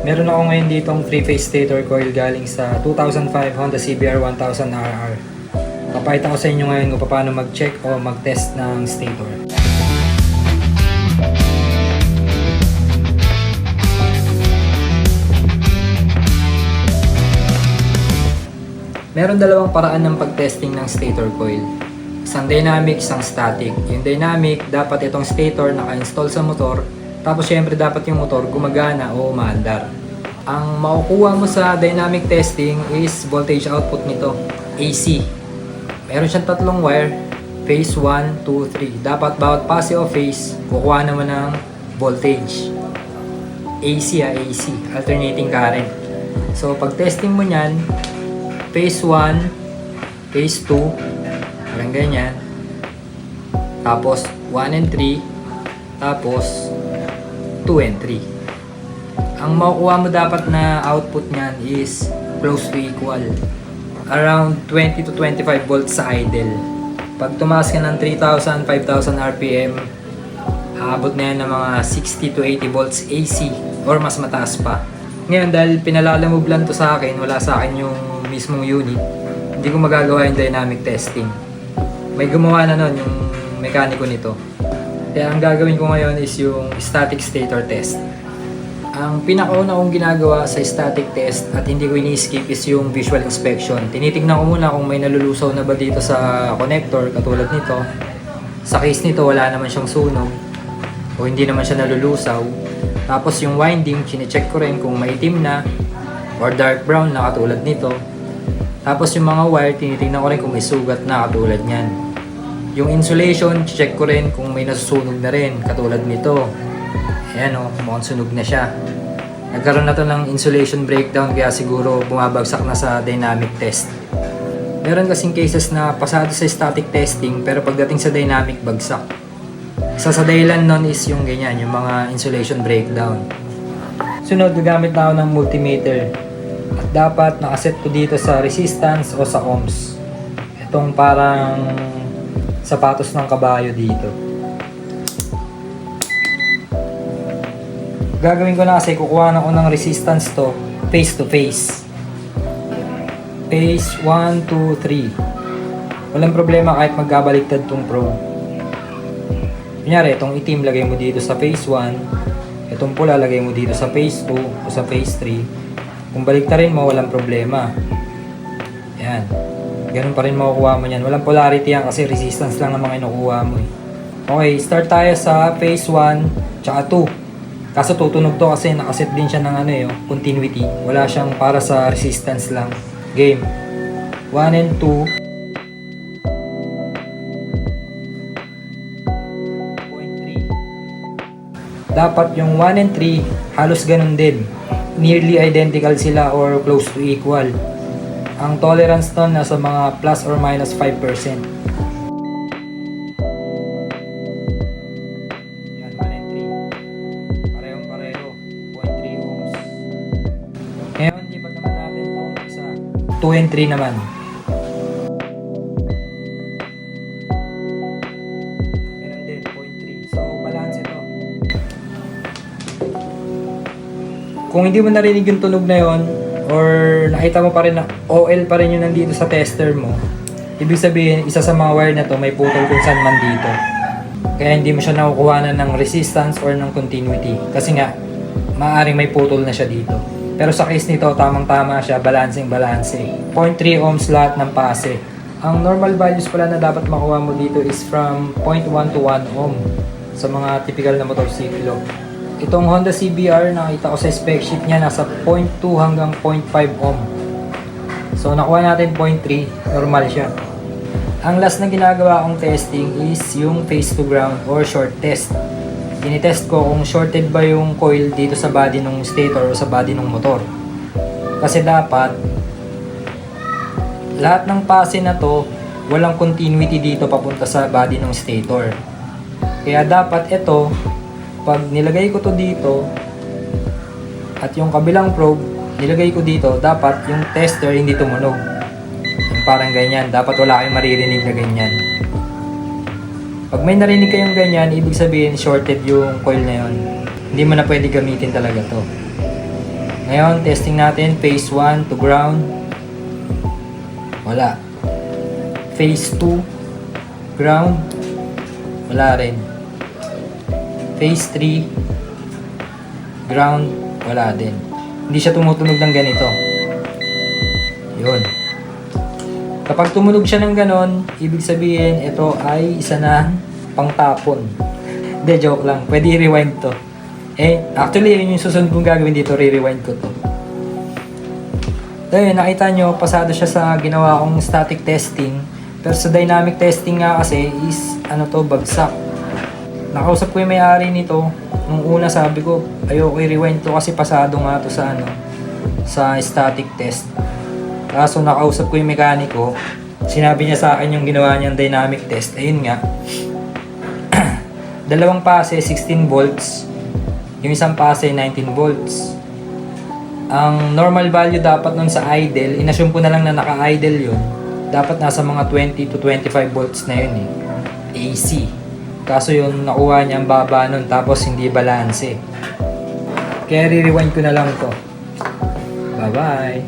Meron ako ngayon ditong 3-phase stator coil galing sa 2005 Honda CBR 1000RR. Papakita ko sa inyo ngayon kung paano mag-check o mag-test ng stator. Meron dalawang paraan ng pag-testing ng stator coil. Isang dynamic, isang static. Yung dynamic, dapat itong stator naka-install sa motor. Tapos syempre dapat yung motor gumagana o umaandar. Ang makukuha mo sa dynamic testing is voltage output nito, AC. Meron siyang tatlong wire, phase 1, 2, 3. Dapat bawat phase o phase, kukuha naman ng voltage. AC, alternating current. So pag testing mo niyan, phase 1, phase 2, parang ganyan. Tapos 1 and 3, tapos 2 and 3. Ang makukuha mo dapat na output niyan is close to equal. Around 20 to 25 volts sa idle. Pag tumaas ka ng 3,000, 5,000 RPM, aabot na yan ng mga 60 to 80 volts AC or mas mataas pa. Ngayon dahil pinalalamove lang to sa akin, wala sa akin yung mismong unit, hindi ko magagawa yung dynamic testing. May gumawa na nun yung mekaniko nito. Kaya ang gagawin ko ngayon is yung static stator test. Ang pinakauna kong ginagawa sa static test at hindi ko ini-skip is yung visual inspection. Tinitignan ko muna kung may nalulusaw na ba dito sa connector katulad nito. Sa case nito wala naman siyang sunog o hindi naman siya nalulusaw. Tapos yung winding, chine-check ko rin kung maitim na or dark brown na katulad nito. Tapos yung mga wire, tinitignan ko rin kung may sugat na katulad niyan. Yung insulation, check ko rin kung may nasusunog na rin, katulad nito. Ayan o, mukhang sunog na siya. Nagkaroon na to ng insulation breakdown kaya siguro bumabagsak na sa dynamic test. Meron kasing cases na pasado sa static testing pero pagdating sa dynamic, bagsak. Isa sa dahilan nun is yung ganyan, yung mga insulation breakdown. Sunod, gagamit na ako ng multimeter. At dapat nakaset ko dito sa resistance o sa ohms. Itong parang sapatos ng kabayo dito. Gagawin ko na kasi kukuha na ko ng resistance to face to face. Phase 1, 2, 3. Walang problema kahit magkabaliktad tong probe. Kunyari, itong itim lagay mo dito sa phase 1. Itong pula lagay mo dito sa phase 2 o sa phase 3. Kung baliktarin mo, walang problema. Yan. Ganun pa rin makukuha mo yan. Walang polarity yan kasi resistance lang naman kinukuha mo eh. Okay, start tayo sa phase 1 tsaka 2. Kaso tutunog to kasi nakaset din siya ng continuity. Wala siyang para sa resistance lang. Game. 1 and 2. 0.3. Dapat yung 1 and 3 halos ganun din. Nearly identical sila or close to equal. Ang tolerance nun nasa mga plus or minus 5%. Yan, 1 and 3. Parehong-pareho. 0.3 ohms. Ngayon, iba naman natin itong isa. 2 and 3 naman. Ganun din, 0.3. So, balance ito. Kung hindi mo narinig yung tunog na yon, or nakita mo pa rin na OL pa rin yung nandito sa tester mo, ibig sabihin, isa sa mga wire na to may putol kung saan man dito. Kaya hindi mo siya nakukuha ng resistance or ng continuity. Kasi nga, maaaring may putol na siya dito. Pero sa case nito, tamang-tama siya, balancing. 0.3 ohms lahat ng pase. Ang normal values pala na dapat makuha mo dito is from 0.1 to 1 ohm sa mga typical na motorsiklo. Itong Honda CBR, nakita ko sa spec sheet niya, nasa 0.2 hanggang 0.5 ohm. So, nakuha natin 0.3, normal siya. Ang last na ginagawa kong testing is yung phase to ground or short test. Tinitest ko kung shorted ba yung coil dito sa body ng stator o sa body ng motor. Kasi dapat, lahat ng pase na to, walang continuity dito papunta sa body ng stator. Kaya dapat ito, pag nilagay ko to dito at yung kabilang probe nilagay ko dito, dapat yung tester hindi tumunog. Yung parang ganyan, dapat wala kayong maririnig na ganyan. Pag may narinig kayong ganyan, ibig sabihin shorted yung coil na yun. Hindi mo na pwede gamitin talaga to. Ngayon, testing natin phase 1 to ground. Wala. Phase 2 ground. Wala rin. Phase 3 ground. Wala din. Hindi siya tumutunog ng ganito. Yun. Kapag tumunog siya ng ganon, ibig sabihin ito ay isa na pangtapon. Hindi, joke lang. Pwede i-rewind to. Actually, yun yung susunod kong gagawin dito, re-rewind ko to. Ayun, nakita nyo, pasado siya sa ginawa kong static testing. Pero sa dynamic testing nga kasi is, bagsak. Nakausap ko yung may-ari nito. Nung una sabi ko, ayoko i-rewind to kasi pasado nga to sa static test. Kaso nakausap ko yung mekaniko. Sinabi niya sa akin yung ginawa niyang dynamic test. Ayun nga. Dalawang pase, 16 volts. Yung isang pase, 19 volts. Ang normal value dapat nun sa idle, inassume ko na lang na naka-idle yun. Dapat nasa mga 20 to 25 volts na yun AC. Kaso yung nakuha niya ang baba nun, tapos hindi balance. Kaya re-rewind ko na lang to. Bye-bye!